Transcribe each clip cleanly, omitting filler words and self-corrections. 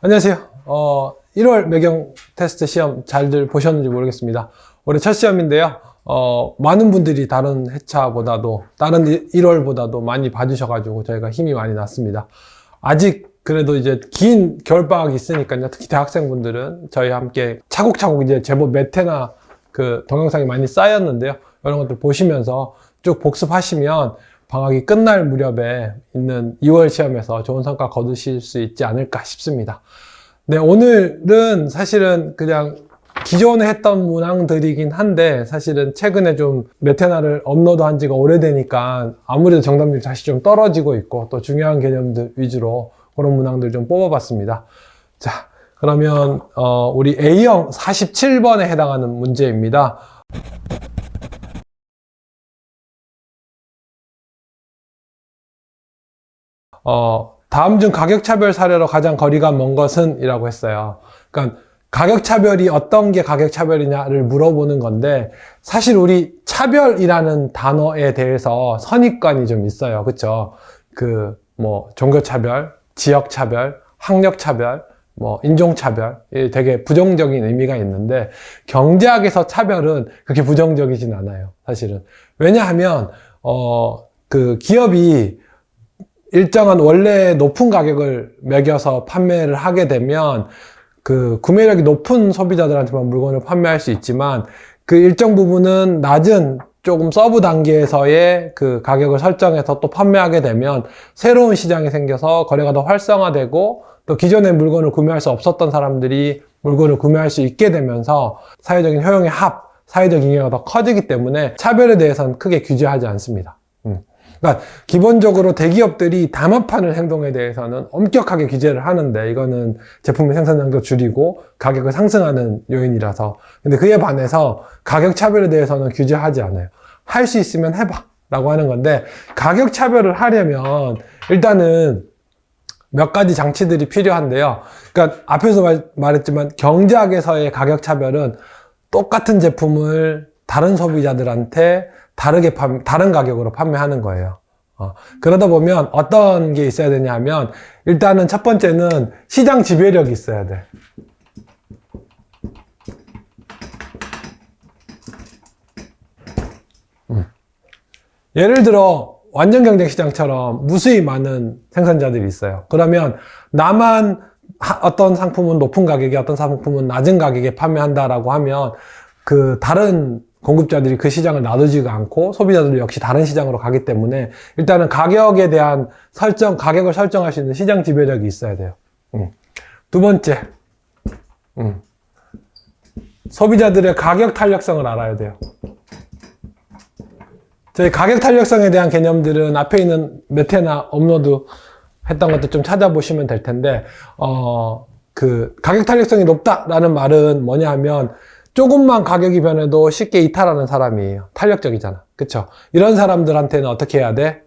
안녕하세요. 1월 매경 테스트 시험 잘들 보셨는지 모르겠습니다. 올해 첫 시험인데요. 많은 분들이 다른 회차보다도, 다른 1월보다도 많이 봐주셔가지고 저희가 힘이 많이 났습니다. 아직 그래도 이제 긴 겨울방학이 있으니까요. 특히 대학생분들은 저희와 함께 차곡차곡 이제 제법 몇 회나 그 동영상이 많이 쌓였는데요. 이런 것들 보시면서 쭉 복습하시면 방학이 끝날 무렵에 있는 2월 시험에서 좋은 성과 거두실 수 있지 않을까 싶습니다. 네, 오늘은 사실은 그냥 기존에 했던 문항들이긴 한데 사실은 최근에 좀 몇 회나를 업로드한 지가 오래되니까 아무래도 정답률이 다시 좀 떨어지고 있고 또 중요한 개념들 위주로 그런 문항들 좀 뽑아봤습니다. 자, 그러면 우리 A형 47번에 해당하는 문제입니다. 다음 중 가격차별 사례로 가장 거리가 먼 것은? 이라고 했어요. 그러니까 가격차별이 어떤 게 가격차별이냐를 물어보는 건데 사실 우리 차별이라는 단어에 대해서 선입관이 좀 있어요. 그쵸? 종교차별, 지역차별, 학력차별, 인종차별, 되게 부정적인 의미가 있는데 경제학에서 차별은 그렇게 부정적이진 않아요. 사실은. 왜냐하면, 기업이 일정한 원래 높은 가격을 매겨서 판매를 하게 되면 그 구매력이 높은 소비자들한테만 물건을 판매할 수 있지만 그 일정 부분은 낮은 조금 서브 단계에서의 그 가격을 설정해서 또 판매하게 되면 새로운 시장이 생겨서 거래가 더 활성화되고 또 기존에 물건을 구매할 수 없었던 사람들이 물건을 구매할 수 있게 되면서 사회적인 효용의 사회적 잉여가 더 커지기 때문에 차별에 대해서는 크게 규제하지 않습니다. 그러니까 기본적으로 대기업들이 담합하는 행동에 대해서는 엄격하게 규제를 하는데 이거는 제품의 생산량도 줄이고 가격을 상승하는 요인이라서 근데 그에 반해서 가격 차별에 대해서는 규제하지 않아요. 할 수 있으면 해봐 라고 하는 건데 가격 차별을 하려면 일단은 몇 가지 장치들이 필요한데요. 그러니까 앞에서 말했지만 경제학에서의 가격 차별은 똑같은 제품을 다른 소비자들한테 다른 가격으로 판매하는 거예요. 그러다 보면 어떤 게 있어야 되냐 하면 일단은 첫 번째는 시장 지배력이 있어야 돼. 예를 들어 완전 경쟁 시장처럼 무수히 많은 생산자들이 있어요. 그러면 나만 어떤 상품은 높은 가격에 어떤 상품은 낮은 가격에 판매한다라고 하면 그 다른 공급자들이 그 시장을 놔두지가 않고 소비자들도 역시 다른 시장으로 가기 때문에 일단은 가격에 대한 가격을 설정할 수 있는 시장 지배력이 있어야 돼요. 두 번째, 소비자들의 가격 탄력성을 알아야 돼요. 저희 가격 탄력성에 대한 개념들은 앞에 있는 몇 회나 업로드 했던 것도 좀 찾아보시면 될 텐데, 가격 탄력성이 높다라는 말은 뭐냐 하면 조금만 가격이 변해도 쉽게 이탈하는 사람이에요. 탄력적이잖아. 그쵸? 이런 사람들한테는 어떻게 해야 돼?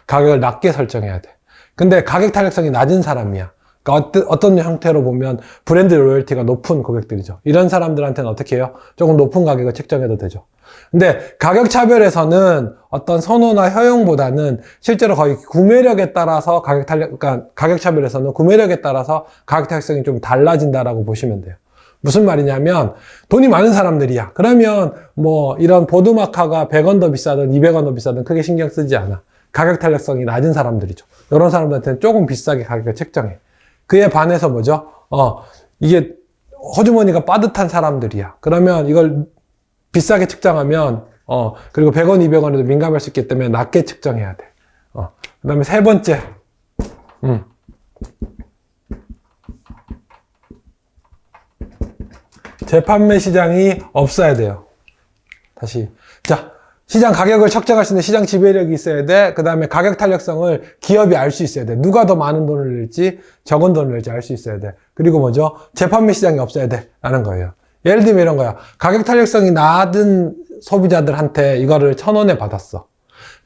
가격을 낮게 설정해야 돼. 근데 가격 탄력성이 낮은 사람이야. 그러니까 어떤 형태로 보면 브랜드 로열티가 높은 고객들이죠. 이런 사람들한테는 어떻게 해요? 조금 높은 가격을 책정해도 되죠. 근데 가격 차별에서는 어떤 선호나 효용보다는 실제로 거의 구매력에 따라서 그러니까 가격 차별에서는 구매력에 따라서 가격 탄력성이 좀 달라진다라고 보시면 돼요. 무슨 말이냐면 돈이 많은 사람들이야. 그러면 이런 보드마카가 100원 더 비싸든 200원 더 비싸든 크게 신경 쓰지 않아. 가격 탄력성이 낮은 사람들이죠. 이런 사람들한테는 조금 비싸게 가격을 책정해. 그에 반해서 뭐죠? 이게 호주머니가 빠듯한 사람들이야. 그러면 이걸 비싸게 책정하면 그리고 100원, 200원에도 민감할 수 있기 때문에 낮게 책정해야 돼. 그 다음에 세 번째 재판매 시장이 없어야 돼요. 다시. 자, 시장 가격을 책정할 수 있는 시장 지배력이 있어야 돼. 그 다음에 가격 탄력성을 기업이 알 수 있어야 돼. 누가 더 많은 돈을 낼지 적은 돈을 낼지 알 수 있어야 돼. 그리고 뭐죠? 재판매 시장이 없어야 돼. 라는 거예요. 예를 들면 이런 거야. 가격 탄력성이 낮은 소비자들한테 이거를 1,000원에 받았어.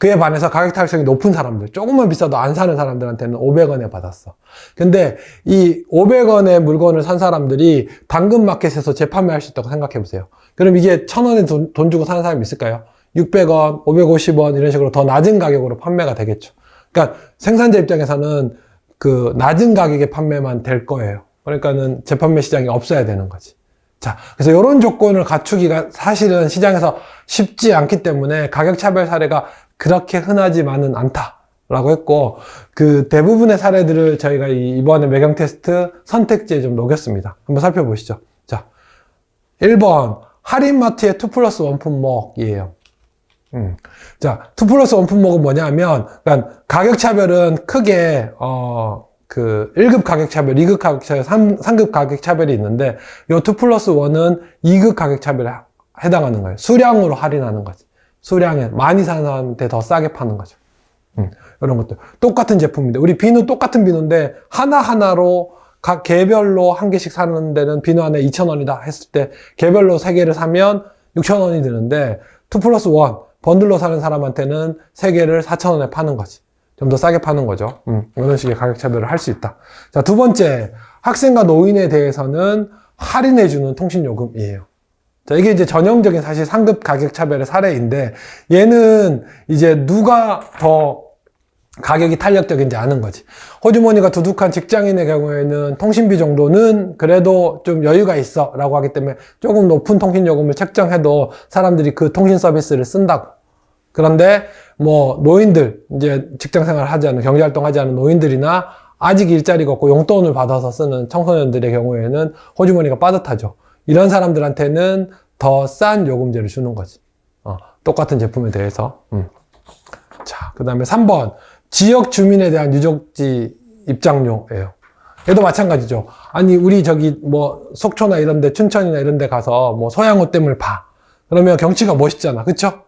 그에 반해서 가격 탄력성이 높은 사람들, 조금만 비싸도 안 사는 사람들한테는 500원에 받았어. 근데 이 500원의 물건을 산 사람들이 당근마켓에서 재판매할 수 있다고 생각해 보세요. 그럼 이게 1000원에 돈 주고 사는 사람이 있을까요? 600원, 550원 이런 식으로 더 낮은 가격으로 판매가 되겠죠. 그러니까 생산자 입장에서는 그 낮은 가격에 판매만 될 거예요. 그러니까는 재판매 시장이 없어야 되는 거지. 자, 그래서 이런 조건을 갖추기가 사실은 시장에서 쉽지 않기 때문에 가격 차별 사례가 그렇게 흔하지만은 않다라고 했고, 그 대부분의 사례들을 저희가 이번에 매경 테스트 선택지에 좀 녹였습니다. 한번 살펴보시죠. 자, 1번 할인마트의 2+1 품목이에요. 자, 2+1 품목은 뭐냐면, 그러니까 가격 차별은 크게, 1급 가격 차별, 2급 가격 차별, 3급 가격 차별이 있는데, 요 2+1은 2급 가격 차별에 해당하는 거예요. 수량으로 할인하는 거지. 수량에 많이 사는 사람한테 더 싸게 파는 거죠. 이런 것들. 똑같은 제품인데, 우리 비누 똑같은 비누인데, 하나하나로 각 개별로 한 개씩 사는 데는 비누 하나에 2,000원이다 했을 때, 개별로 3개를 사면 6,000원이 드는데, 2+1, 번들로 사는 사람한테는 3개를 4,000원에 파는 거지. 좀 더 싸게 파는 거죠. 이런 식의 가격 차별을 할 수 있다. 자, 두 번째, 학생과 노인에 대해서는 할인해주는 통신요금이에요. 자, 이게 이제 전형적인 사실 상급 가격 차별의 사례인데, 얘는 이제 누가 더 가격이 탄력적인지 아는 거지. 호주머니가 두둑한 직장인의 경우에는 통신비 정도는 그래도 좀 여유가 있어 라고 하기 때문에 조금 높은 통신요금을 책정해도 사람들이 그 통신 서비스를 쓴다고. 그런데 뭐 노인들, 이제 직장생활 하지 않은, 경제활동 하지 않은 노인들이나 아직 일자리가 없고 용돈을 받아서 쓰는 청소년들의 경우에는 호주머니가 빠듯하죠. 이런 사람들한테는 더 싼 요금제를 주는 거지. 똑같은 제품에 대해서. 자, 그 다음에 3번. 지역 주민에 대한 유적지 입장료예요. 얘도 마찬가지죠. 아니, 우리 저기 뭐 속초나 이런 데, 춘천이나 이런 데 가서 뭐 소양호댐을 봐. 그러면 경치가 멋있잖아. 그쵸?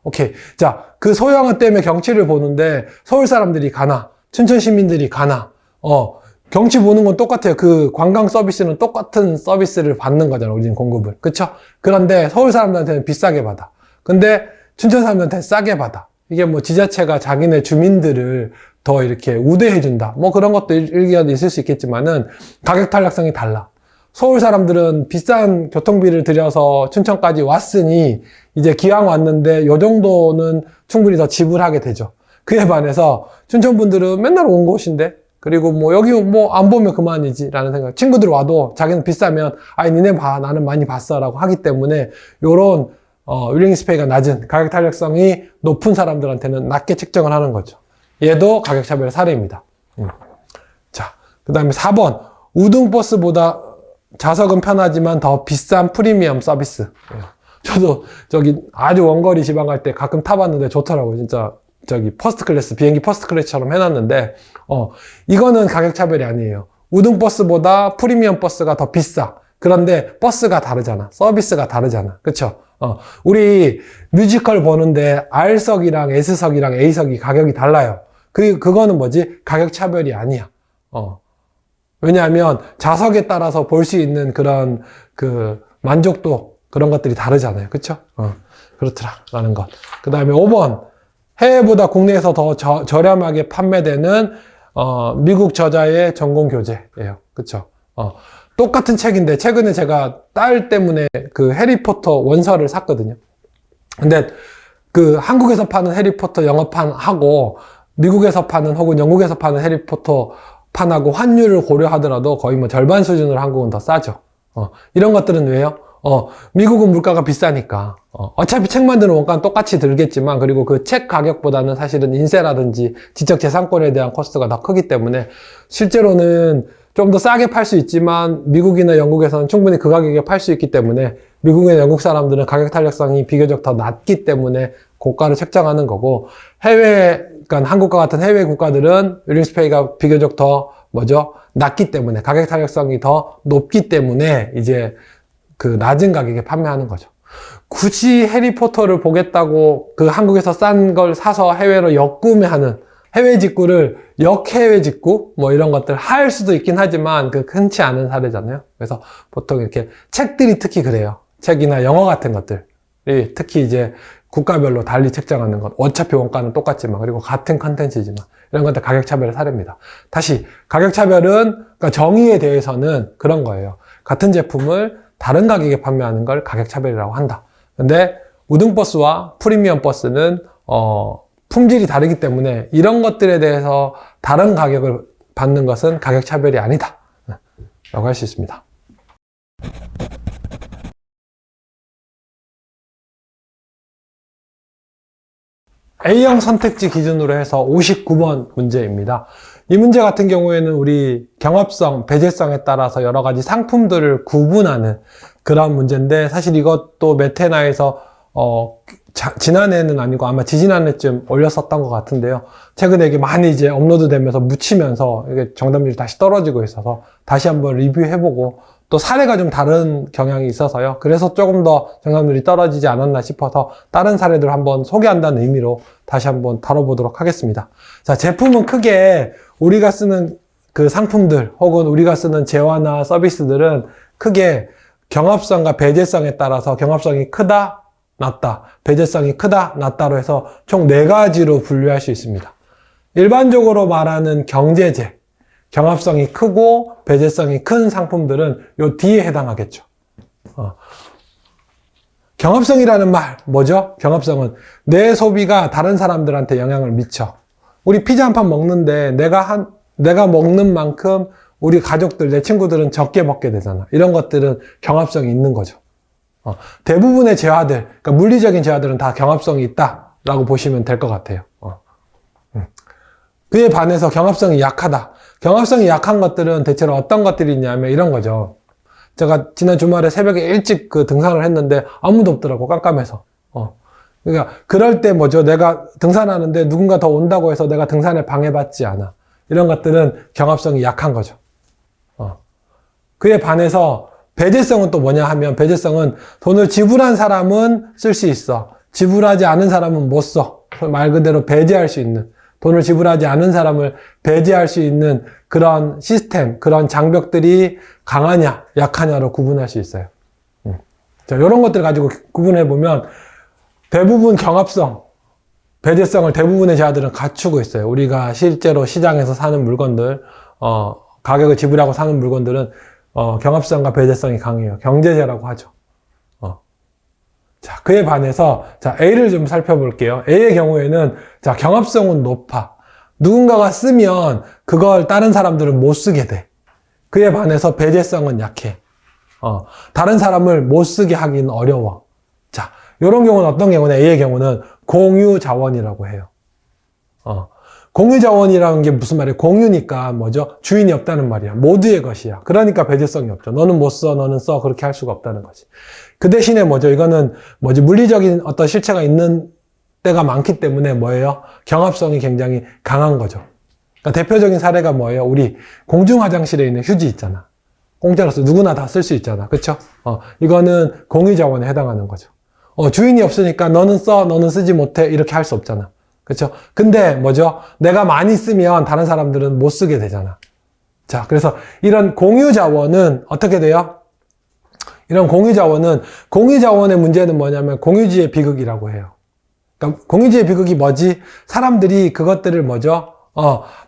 오케이. 자, 그 소양호댐의 경치를 보는데 서울 사람들이 가나? 춘천 시민들이 가나? 경치 보는 건 똑같아요. 그 관광 서비스는 똑같은 서비스를 받는 거잖아. 우리는 공급을. 그쵸? 그런데 서울 사람들한테는 비싸게 받아. 근데 춘천 사람들한테는 싸게 받아. 이게 뭐 지자체가 자기네 주민들을 더 이렇게 우대해준다. 뭐 그런 것도 일기가 있을 수 있겠지만은 가격 탄력성이 달라. 서울 사람들은 비싼 교통비를 들여서 춘천까지 왔으니 이제 기왕 왔는데 요 정도는 충분히 더 지불하게 되죠. 그에 반해서 춘천 분들은 맨날 온 곳인데, 그리고 뭐 여기 뭐 안 보면 그만이지 라는 생각. 친구들 와도 자기는 비싸면 아이 니네 봐, 나는 많이 봤어 라고 하기 때문에 요런 윌링리스 페이가 낮은 가격 탄력성이 높은 사람들한테는 낮게 책정을 하는 거죠. 얘도 가격 차별 사례입니다. 자, 그 다음에 4번. 우등버스보다 좌석은 편하지만 더 비싼 프리미엄 서비스. 저도 저기 아주 원거리 지방 갈 때 가끔 타봤는데 좋더라고요. 진짜 저기 퍼스트 클래스, 비행기 퍼스트 클래스처럼 해놨는데, 이거는 가격 차별이 아니에요. 우등버스보다 프리미엄 버스가 더 비싸. 그런데 버스가 다르잖아. 서비스가 다르잖아. 그쵸? 우리 뮤지컬 보는데 R석이랑 S석이랑 A석이 가격이 달라요. 그거는 뭐지? 가격 차별이 아니야. 왜냐하면 좌석에 따라서 볼 수 있는 그런 그 만족도 그런 것들이 다르잖아요. 그쵸? 그렇더라라는 것. 그 다음에 5번. 해외보다 국내에서 더 저렴하게 판매되는 미국 저자의 전공 교재예요. 그쵸? 똑같은 책인데 최근에 제가 딸 때문에 그 해리포터 원서를 샀거든요. 근데 그 한국에서 파는 해리포터 영어판하고 미국에서 파는 혹은 영국에서 파는 해리포터 판하고 환율을 고려하더라도 거의 뭐 절반 수준으로 한국은 더 싸죠. 이런 것들은 왜요? 미국은 물가가 비싸니까. 어차피 책 만드는 원가는 똑같이 들겠지만, 그리고 그 책 가격보다는 사실은 인쇄라든지 지적재산권에 대한 코스트가 더 크기 때문에 실제로는 좀 더 싸게 팔 수 있지만 미국이나 영국에서는 충분히 그 가격에 팔 수 있기 때문에 미국이나 영국 사람들은 가격 탄력성이 비교적 더 낮기 때문에 고가를 책정하는 거고, 그러니까 한국과 같은 해외 국가들은 윌링리스 페이가 비교적 더 낮기 때문에, 가격 탄력성이 더 높기 때문에 이제 그 낮은 가격에 판매하는 거죠. 굳이 해리포터를 보겠다고 그 한국에서 싼 걸 사서 해외로 역구매하는 해외 직구를 역해외 직구 뭐 이런 것들 할 수도 있긴 하지만 그 흔치 않은 사례잖아요. 그래서 보통 이렇게 책들이 특히 그래요. 책이나 영어 같은 것들. 특히 이제 국가별로 달리 책정하는 것, 어차피 원가는 똑같지만, 그리고 같은 컨텐츠지만, 이런 것들 가격차별의 사례입니다. 다시, 가격차별은, 그러니까 정의에 대해서는 그런 거예요. 같은 제품을 다른 가격에 판매하는 걸 가격차별이라고 한다. 근데, 우등버스와 프리미엄 버스는, 품질이 다르기 때문에, 이런 것들에 대해서 다른 가격을 받는 것은 가격차별이 아니다. 라고 할 수 있습니다. A형 선택지 기준으로 해서 59번 문제입니다. 이 문제 같은 경우에는 우리 경합성, 배제성에 따라서 여러 가지 상품들을 구분하는 그런 문제인데, 사실 이것도 메테나에서 지난해는 아니고 아마 지지난해쯤 올렸었던 것 같은데요. 최근에 이게 많이 이제 업로드 되면서 묻히면서 이게 정답률이 다시 떨어지고 있어서 다시 한번 리뷰해보고, 또 사례가 좀 다른 경향이 있어서요. 그래서 조금 더 정답률이 떨어지지 않았나 싶어서 다른 사례들을 한번 소개한다는 의미로 다시 한번 다뤄보도록 하겠습니다. 자, 제품은 크게 우리가 쓰는 그 상품들 혹은 우리가 쓰는 재화나 서비스들은 크게 경합성과 배제성에 따라서 경합성이 크다, 낮다, 배제성이 크다, 낮다로 해서 총 4가지로 분류할 수 있습니다. 일반적으로 말하는 경제재, 경합성이 크고 배제성이 큰 상품들은 요 뒤에 해당하겠죠. 경합성이라는 말 뭐죠? 경합성은 내 소비가 다른 사람들한테 영향을 미쳐. 우리 피자 한 판 먹는데 내가 먹는 만큼 우리 가족들, 내 친구들은 적게 먹게 되잖아. 이런 것들은 경합성이 있는 거죠. 대부분의 재화들, 그러니까 물리적인 재화들은 다 경합성이 있다라고 보시면 될 것 같아요. 그에 반해서 경합성이 약하다. 경합성이 약한 것들은 대체로 어떤 것들이 있냐면 이런 거죠. 제가 지난 주말에 새벽에 일찍 그 등산을 했는데 아무도 없더라고, 깜깜해서. 그러니까 그럴 때 뭐죠? 내가 등산하는데 누군가 더 온다고 해서 내가 등산에 방해받지 않아. 이런 것들은 경합성이 약한 거죠. 그에 반해서 배제성은 또 뭐냐 하면, 배제성은 돈을 지불한 사람은 쓸 수 있어. 지불하지 않은 사람은 못 써. 말 그대로 배제할 수 있는, 돈을 지불하지 않은 사람을 배제할 수 있는 그런 시스템, 그런 장벽들이 강하냐, 약하냐로 구분할 수 있어요. 자, 이런 것들 가지고 구분해보면 대부분 경합성, 배제성을 대부분의 재화들은 갖추고 있어요. 우리가 실제로 시장에서 사는 물건들, 가격을 지불하고 사는 물건들은 경합성과 배제성이 강해요. 경제재라고 하죠. 자, 그에 반해서, 자, A를 좀 살펴볼게요. A의 경우에는, 자, 경합성은 높아. 누군가가 쓰면 그걸 다른 사람들은 못 쓰게 돼. 그에 반해서 배제성은 약해. 다른 사람을 못 쓰게 하기는 어려워. 자, 요런 경우는 어떤 경우는 A의 경우는 공유 자원이라고 해요. 공유 자원이라는 게 무슨 말이에요? 공유니까 뭐죠? 주인이 없다는 말이야. 모두의 것이야. 그러니까 배제성이 없죠. 너는 못 써, 너는 써. 그렇게 할 수가 없다는 거지. 그 대신에 뭐죠? 이거는 뭐지? 물리적인 어떤 실체가 있는 때가 많기 때문에 뭐예요? 경합성이 굉장히 강한 거죠. 그러니까 대표적인 사례가 뭐예요? 우리 공중 화장실에 있는 휴지 있잖아. 공짜로서 누구나 다 쓸 수 있잖아. 그쵸? 이거는 공유 자원에 해당하는 거죠. 주인이 없으니까 너는 써, 너는 쓰지 못해. 이렇게 할 수 없잖아. 그렇죠? 근데 뭐죠? 내가 많이 쓰면 다른 사람들은 못 쓰게 되잖아. 자, 그래서 이런 공유 자원은 어떻게 돼요? 이런 공유 자원의 문제는 뭐냐면 공유지의 비극이라고 해요. 그러니까 공유지의 비극이 뭐지? 사람들이 그것들을 뭐죠?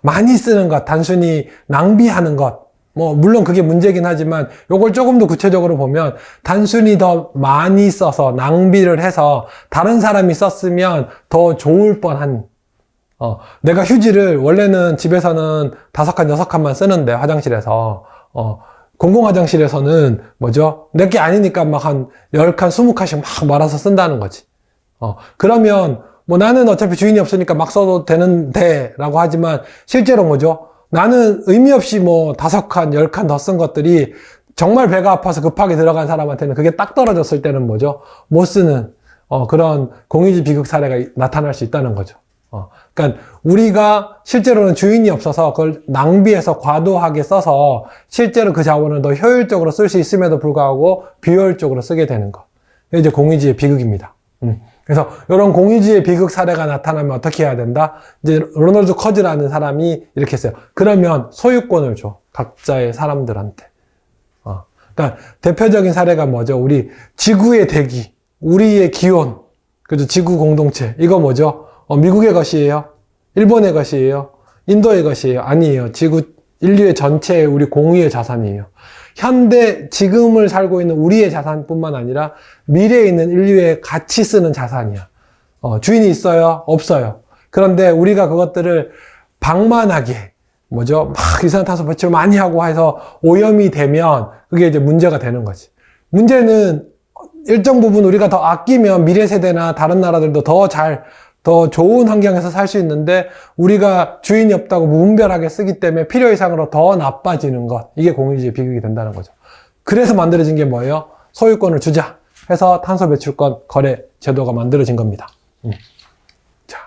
많이 쓰는 것, 단순히 낭비하는 것. 물론 그게 문제긴 하지만 요걸 조금 더 구체적으로 보면 단순히 더 많이 써서 낭비를 해서 다른 사람이 썼으면 더 좋을 뻔한, 내가 휴지를 원래는 집에서는 5칸, 6칸만 쓰는데 화장실에서, 공공 화장실에서는 뭐죠? 내게 아니니까 막 한 10칸, 20칸씩 막 말아서 쓴다는 거지. 그러면 나는 어차피 주인이 없으니까 막 써도 되는데 라고 하지만 실제로 뭐죠? 나는 의미 없이 5칸, 10칸 더 쓴 것들이 정말 배가 아파서 급하게 들어간 사람한테는 그게 딱 떨어졌을 때는 뭐죠? 못 쓰는, 그런 공유지 비극 사례가 나타날 수 있다는 거죠. 그러니까 우리가 실제로는 주인이 없어서 그걸 낭비해서 과도하게 써서 실제로 그 자원을 더 효율적으로 쓸 수 있음에도 불구하고 비효율적으로 쓰게 되는 거. 이게 이제 공유지의 비극입니다. 그래서 이런 공유지의 비극 사례가 나타나면 어떻게 해야 된다? 이제 로널드 커즈라는 사람이 이렇게 했어요. 그러면 소유권을 줘. 각자의 사람들한테. 그러니까 대표적인 사례가 뭐죠? 우리 지구의 대기. 우리의 기온, 그죠? 지구 공동체. 이거 뭐죠? 미국의 것이에요? 일본의 것이에요? 인도의 것이에요? 아니에요. 인류의 전체의 우리 공유의 자산이에요. 현대, 지금을 살고 있는 우리의 자산뿐만 아니라 미래에 있는 인류의 같이 쓰는 자산이야. 주인이 있어요? 없어요. 그런데 우리가 그것들을 방만하게, 뭐죠? 막 이산화탄소 배출을 많이 하고 해서 오염이 되면 그게 이제 문제가 되는 거지. 문제는 일정 부분 우리가 더 아끼면 미래 세대나 다른 나라들도 더 좋은 환경에서 살 수 있는데 우리가 주인이 없다고 무분별하게 쓰기 때문에 필요 이상으로 더 나빠지는 것. 이게 공유주의 비극이 된다는 거죠. 그래서 만들어진 게 뭐예요? 소유권을 주자 해서 탄소 배출권 거래 제도가 만들어진 겁니다. 자,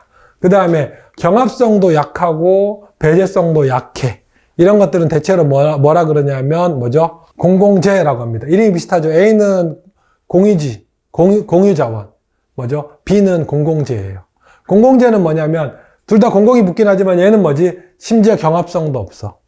그 다음에 경합성도 약하고 배제성도 약해. 이런 것들은 대체로 뭐라 그러냐면 뭐죠? 공공재라고 합니다. 이름이 비슷하죠. A는 공유지, 공유자원. 뭐죠? B는 공공재예요. 공공재는 뭐냐면 둘 다 공공이 붙긴 하지만 얘는 뭐지? 심지어 경합성도 없어.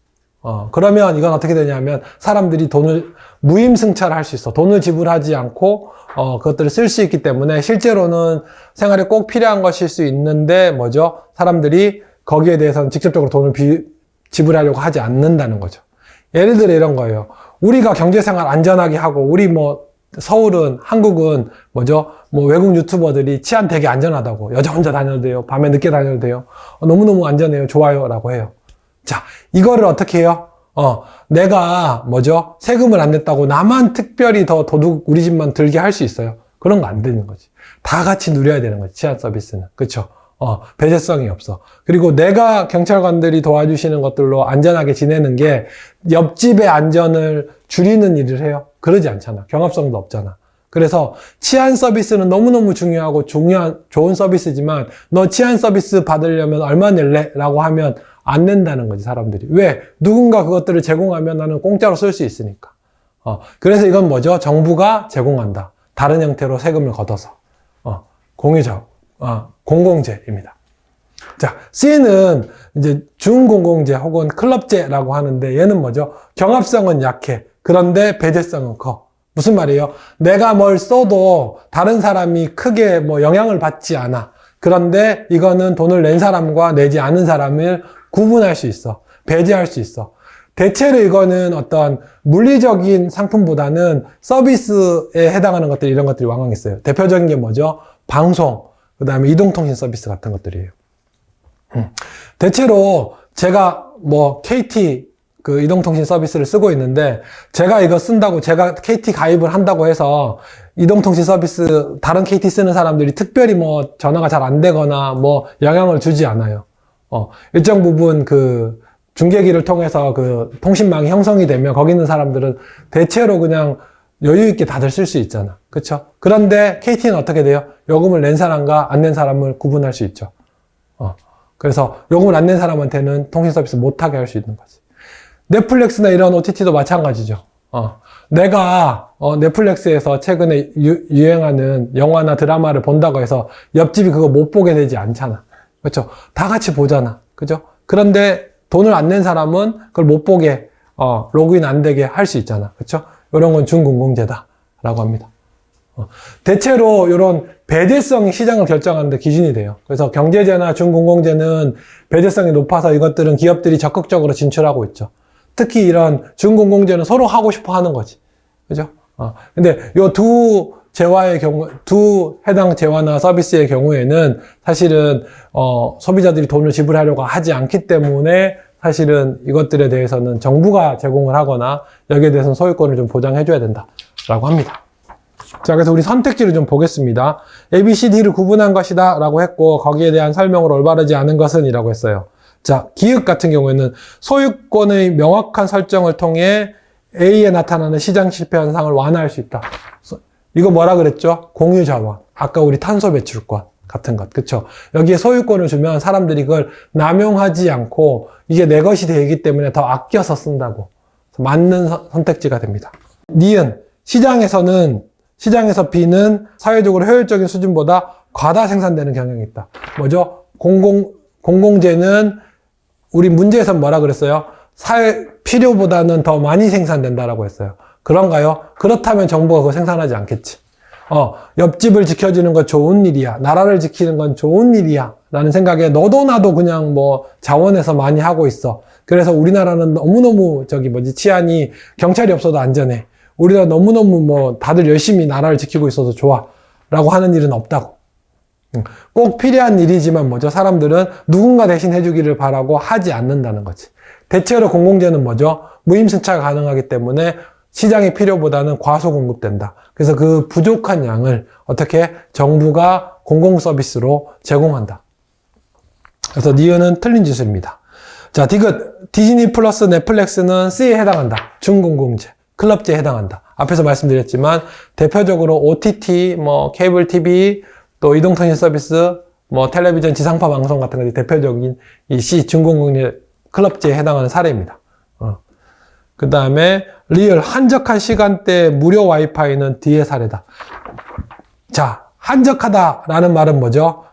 그러면 이건 어떻게 되냐면 사람들이 돈을 무임승차를 할 수 있어. 돈을 지불하지 않고 그것들을 쓸 수 있기 때문에 실제로는 생활에 꼭 필요한 것일 수 있는데 뭐죠? 사람들이 거기에 대해서는 직접적으로 돈을 지불하려고 하지 않는다는 거죠. 예를 들어 이런 거예요. 우리가 경제생활 안전하게 하고 우리 서울은, 한국은 뭐죠? 외국 유튜버들이 치안 되게 안전하다고. 여자 혼자 다녀도 돼요. 밤에 늦게 다녀도 돼요. 너무너무 안전해요. 좋아요. 라고 해요. 자, 이거를 어떻게 해요? 내가 뭐죠? 세금을 안 냈다고 나만 특별히 더 도둑 우리 집만 들게 할 수 있어요. 그런 거 안 되는 거지. 다 같이 누려야 되는 거지. 치안 서비스는. 그쵸? 배제성이 없어. 그리고 내가 경찰관들이 도와주시는 것들로 안전하게 지내는 게 옆집의 안전을 줄이는 일을 해요. 그러지 않잖아. 경합성도 없잖아. 그래서 치안 서비스는 너무너무 중요하고 좋은 서비스지만 너 치안 서비스 받으려면 얼마 낼래? 라고 하면 안 낸다는 거지, 사람들이. 왜? 누군가 그것들을 제공하면 나는 공짜로 쓸 수 있으니까. 그래서 이건 뭐죠? 정부가 제공한다. 다른 형태로 세금을 걷어서. 공공재입니다. 자, C는 이제 준공공재 혹은 클럽재라고 하는데 얘는 뭐죠? 경합성은 약해. 그런데 배제성은 커. 무슨 말이에요? 내가 뭘 써도 다른 사람이 크게 영향을 받지 않아. 그런데 이거는 돈을 낸 사람과 내지 않은 사람을 구분할 수 있어. 배제할 수 있어. 대체로 이거는 어떤 물리적인 상품보다는 서비스에 해당하는 것들, 이런 것들이 왕왕했어요. 대표적인 게 뭐죠? 방송, 그 다음에 이동통신 서비스 같은 것들이에요. 대체로 제가 KT 이동통신 서비스를 쓰고 있는데 제가 이거 쓴다고 제가 KT 가입을 한다고 해서 이동통신 서비스 다른 KT 쓰는 사람들이 특별히 전화가 잘 안 되거나 영향을 주지 않아요. 일정 부분 중계기를 통해서 통신망이 형성이 되면 거기 있는 사람들은 대체로 그냥 여유 있게 다들 쓸 수 있잖아. 그쵸? 그런데 KT는 어떻게 돼요? 요금을 낸 사람과 안 낸 사람을 구분할 수 있죠. 그래서 요금을 안 낸 사람한테는 통신 서비스 못하게 할 수 있는 거지. 넷플릭스나 이런 OTT도 마찬가지죠. 내가 넷플릭스에서 최근에 유행하는 영화나 드라마를 본다고 해서 옆집이 그거 못 보게 되지 않잖아. 그렇죠? 다 같이 보잖아. 그죠? 그런데 돈을 안 낸 사람은 그걸 못 보게 로그인 안 되게 할 수 있잖아. 그렇죠? 이런 건 준공공재다라고 합니다. 대체로 이런 배제성이 시장을 결정하는 데 기준이 돼요. 그래서 경제재나 준공공재는 배제성이 높아서 이것들은 기업들이 적극적으로 진출하고 있죠. 특히 이런 준공공재는 서로 하고 싶어 하는 거지. 그죠? 근데 요 두 해당 재화나 서비스의 경우에는 사실은, 소비자들이 돈을 지불하려고 하지 않기 때문에 사실은 이것들에 대해서는 정부가 제공을 하거나 여기에 대해서는 소유권을 좀 보장해줘야 된다라고 합니다. 자, 그래서 우리 선택지를 좀 보겠습니다. A, B, C, D를 구분한 것이다 라고 했고 거기에 대한 설명으로 올바르지 않은 것은 이라고 했어요. 자, 기획 같은 경우에는 소유권의 명확한 설정을 통해 A에 나타나는 시장 실패 현상을 완화할 수 있다. 이거 뭐라 그랬죠? 공유자원. 아까 우리 탄소 배출권 같은 것. 그쵸? 여기에 소유권을 주면 사람들이 그걸 남용하지 않고 이게 내 것이 되기 때문에 더 아껴서 쓴다고. 맞는 선택지가 됩니다. 니은. 시장에서 B는 사회적으로 효율적인 수준보다 과다 생산되는 경향이 있다. 뭐죠? 공공재는 우리 문제에서 뭐라 그랬어요? 사회 필요보다는 더 많이 생산된다라고 했어요. 그런가요? 그렇다면 정부가 그거 생산하지 않겠지. 옆집을 지켜주는 건 좋은 일이야. 나라를 지키는 건 좋은 일이야. 라는 생각에 너도 나도 그냥 뭐 자원해서 많이 하고 있어. 그래서 우리나라는 너무너무 치안이 경찰이 없어도 안전해. 우리나라 너무너무 뭐 다들 열심히 나라를 지키고 있어서 좋아. 라고 하는 일은 없다고. 꼭 필요한 일이지만 사람들은 누군가 대신 해주기를 바라고 하지 않는다는 거지. 대체로 공공재는 무임승차 가능하기 때문에 시장의 필요보다는 과소 공급된다. 그래서 그 부족한 양을 어떻게 정부가 공공 서비스로 제공한다. 그래서 니은은 틀린 지수입니다. 자, 디귿. 디즈니 플러스 넷플릭스는 C에 해당한다. 준공공재, 클럽재에 해당한다. 앞에서 말씀드렸지만 대표적으로 OTT, 케이블 TV, 또 이동통신 서비스, 텔레비전 지상파 방송 같은 것이 대표적인 이 C, 준공공재, 클럽재에 해당하는 사례입니다. 그 다음에 리얼, 한적한 시간대 무료 와이파이는 D의 사례다. 자, 한적하다라는 말은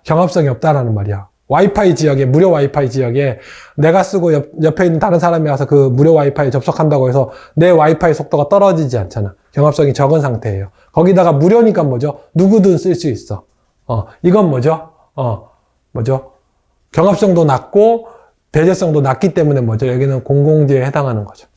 경합성이 없다라는 말이야. 와이파이 지역에, 무료 와이파이 지역에 내가 쓰고 옆에 있는 다른 사람이 와서 그 무료 와이파이에 접속한다고 해서 내 와이파이 속도가 떨어지지 않잖아. 경합성이 적은 상태예요. 거기다가 무료니까 누구든 쓸 수 있어. 이건 경합성도 낮고 배제성도 낮기 때문에 여기는 공공재에 해당하는 거죠.